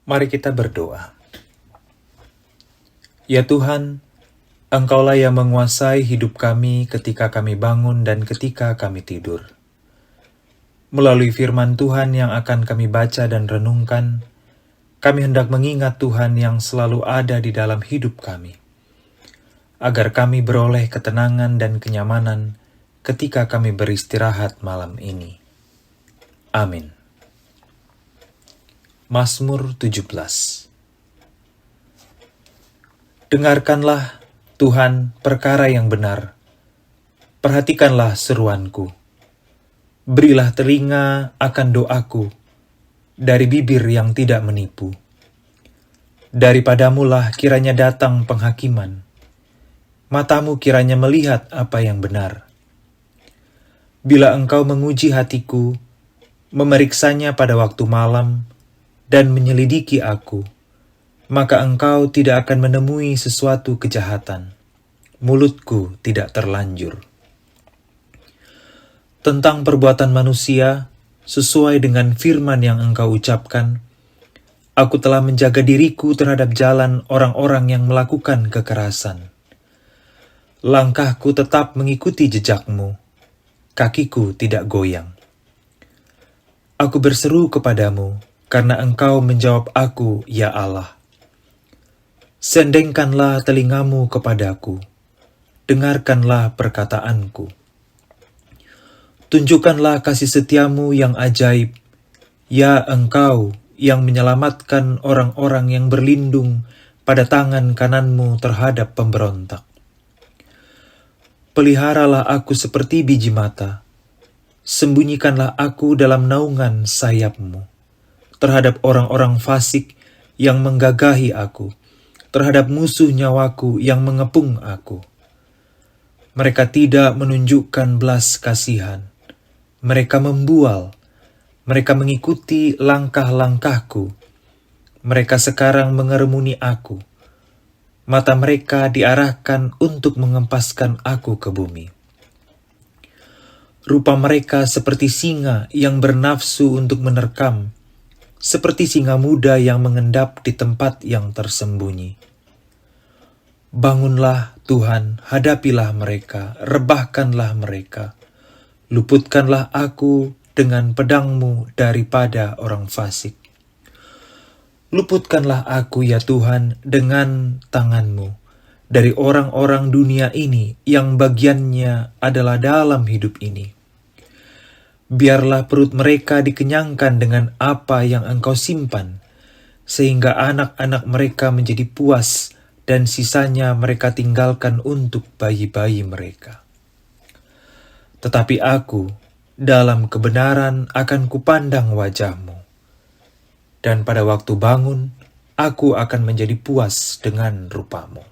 Mari kita berdoa. Ya Tuhan, Engkaulah yang menguasai hidup kami ketika kami bangun dan ketika kami tidur. Melalui firman Tuhan yang akan kami baca dan renungkan, kami hendak mengingat Tuhan yang selalu ada di dalam hidup kami, agar kami beroleh ketenangan dan kenyamanan ketika kami beristirahat malam ini. Amin. Mazmur 17. Dengarkanlah, Tuhan, perkara yang benar. Perhatikanlah seruanku. Berilah telinga akan doaku, dari bibir yang tidak menipu. Daripadamulah kiranya datang penghakiman. Matamu kiranya melihat apa yang benar. Bila engkau menguji hatiku, memeriksanya pada waktu malam, dan menyelidiki aku, maka engkau tidak akan menemui sesuatu kejahatan. Mulutku tidak terlanjur. Tentang perbuatan manusia, sesuai dengan firman yang engkau ucapkan, aku telah menjaga diriku terhadap jalan orang-orang yang melakukan kekerasan. Langkahku tetap mengikuti jejakmu, kakiku tidak goyang. Aku berseru kepadamu, karena engkau menjawab aku, ya Allah. Sendengkanlah telingamu kepadaku, dengarkanlah perkataanku. Tunjukkanlah kasih setiamu yang ajaib, ya engkau yang menyelamatkan orang-orang yang berlindung pada tangan kananmu terhadap pemberontak. Peliharalah aku seperti biji mata, sembunyikanlah aku dalam naungan sayapmu, terhadap orang-orang fasik yang menggagahi aku, terhadap musuh nyawaku yang mengepung aku. Mereka tidak menunjukkan belas kasihan. Mereka membual. Mereka mengikuti langkah-langkahku. Mereka sekarang mengerumuni aku. Mata mereka diarahkan untuk mengempaskan aku ke bumi. Rupa mereka seperti singa yang bernafsu untuk menerkam, seperti singa muda yang mengendap di tempat yang tersembunyi. Bangunlah Tuhan, hadapilah mereka, rebahkanlah mereka. Luputkanlah aku dengan pedangmu daripada orang fasik. Luputkanlah aku ya Tuhan dengan tanganmu dari orang-orang dunia ini yang bagiannya adalah dalam hidup ini. Biarlah perut mereka dikenyangkan dengan apa yang engkau simpan, sehingga anak-anak mereka menjadi puas dan sisanya mereka tinggalkan untuk bayi-bayi mereka. Tetapi aku, dalam kebenaran akan kupandang wajahmu, dan pada waktu bangun, aku akan menjadi puas dengan rupamu.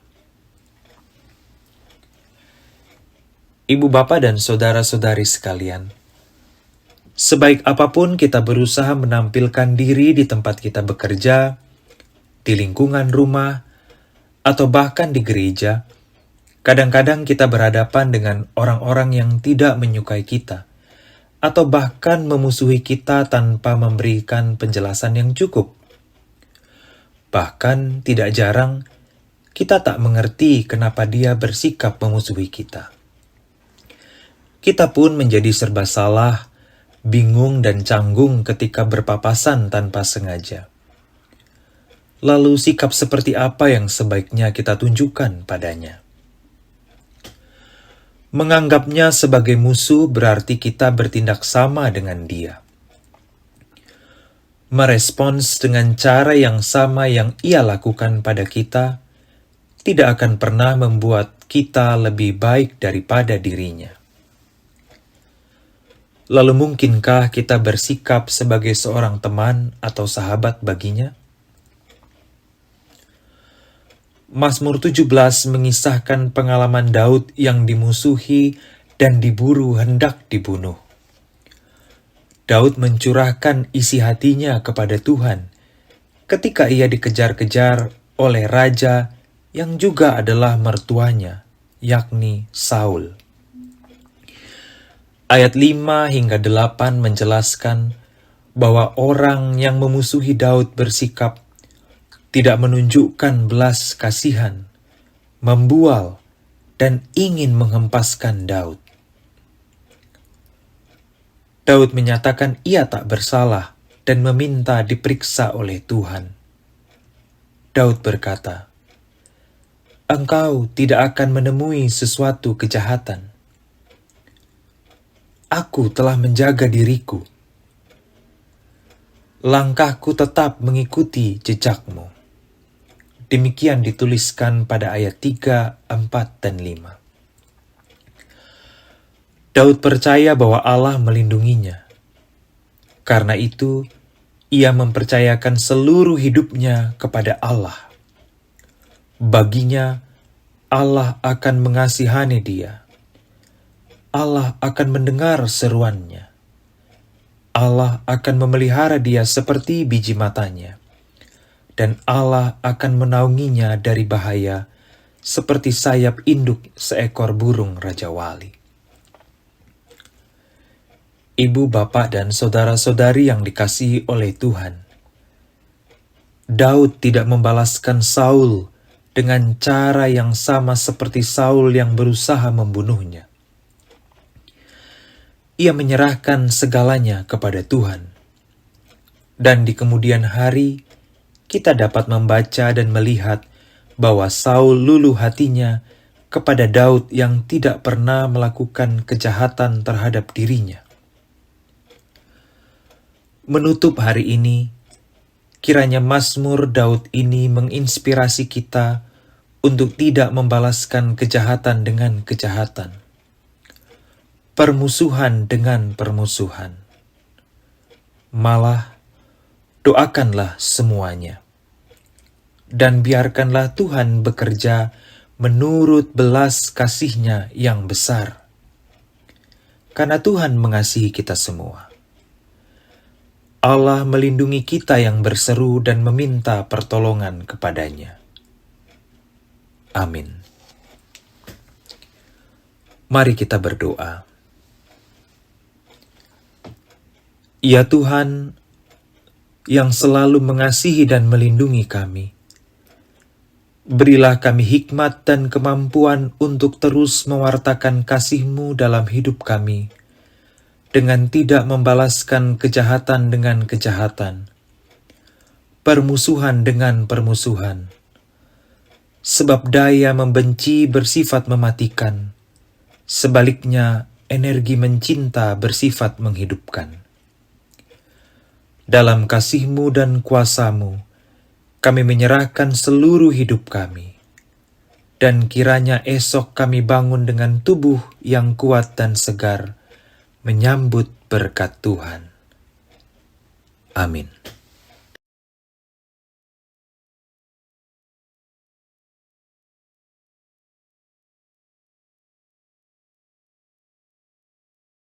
Ibu bapa dan saudara-saudari sekalian, sebaik apapun kita berusaha menampilkan diri di tempat kita bekerja, di lingkungan rumah, atau bahkan di gereja, kadang-kadang kita berhadapan dengan orang-orang yang tidak menyukai kita, atau bahkan memusuhi kita tanpa memberikan penjelasan yang cukup. Bahkan tidak jarang, kita tak mengerti kenapa dia bersikap memusuhi kita. Kita pun menjadi serba salah, bingung dan canggung ketika berpapasan tanpa sengaja. Lalu sikap seperti apa yang sebaiknya kita tunjukkan padanya? Menganggapnya sebagai musuh berarti kita bertindak sama dengan dia. Merespons dengan cara yang sama yang ia lakukan pada kita tidak akan pernah membuat kita lebih baik daripada dirinya. Lalu mungkinkah kita bersikap sebagai seorang teman atau sahabat baginya? Mazmur 17 mengisahkan pengalaman Daud yang dimusuhi dan diburu hendak dibunuh. Daud mencurahkan isi hatinya kepada Tuhan ketika ia dikejar-kejar oleh raja yang juga adalah mertuanya, yakni Saul. Ayat 5 hingga 8 menjelaskan bahwa orang yang memusuhi Daud bersikap tidak menunjukkan belas kasihan, membual, dan ingin menghempaskan Daud. Daud menyatakan ia tak bersalah dan meminta diperiksa oleh Tuhan. Daud berkata, "Engkau tidak akan menemui sesuatu kejahatan. Aku telah menjaga diriku. Langkahku tetap mengikuti jejakmu." Demikian dituliskan pada ayat 3, 4, dan 5. Daud percaya bahwa Allah melindunginya. Karena itu, ia mempercayakan seluruh hidupnya kepada Allah. Baginya, Allah akan mengasihani dia. Allah akan mendengar seruannya. Allah akan memelihara dia seperti biji matanya. Dan Allah akan menaunginya dari bahaya seperti sayap induk seekor burung Raja Wali. Ibu, bapak, dan saudara-saudari yang dikasihi oleh Tuhan, Daud tidak membalaskan Saul dengan cara yang sama seperti Saul yang berusaha membunuhnya. Ia menyerahkan segalanya kepada Tuhan. Dan di kemudian hari, kita dapat membaca dan melihat bahwa Saul luluh hatinya kepada Daud yang tidak pernah melakukan kejahatan terhadap dirinya. Menutup hari ini, kiranya Mazmur Daud ini menginspirasi kita untuk tidak membalaskan kejahatan dengan kejahatan, permusuhan dengan permusuhan. Malah, doakanlah semuanya. Dan biarkanlah Tuhan bekerja menurut belas kasih-Nya yang besar. Karena Tuhan mengasihi kita semua. Allah melindungi kita yang berseru dan meminta pertolongan kepadanya. Amin. Mari kita berdoa. Ya Tuhan, yang selalu mengasihi dan melindungi kami, berilah kami hikmat dan kemampuan untuk terus mewartakan kasih-Mu dalam hidup kami, dengan tidak membalaskan kejahatan dengan kejahatan, permusuhan dengan permusuhan, sebab daya membenci bersifat mematikan, sebaliknya energi mencinta bersifat menghidupkan. Dalam kasih-Mu dan kuasa-Mu, kami menyerahkan seluruh hidup kami, dan kiranya esok kami bangun dengan tubuh yang kuat dan segar, menyambut berkat Tuhan. Amin.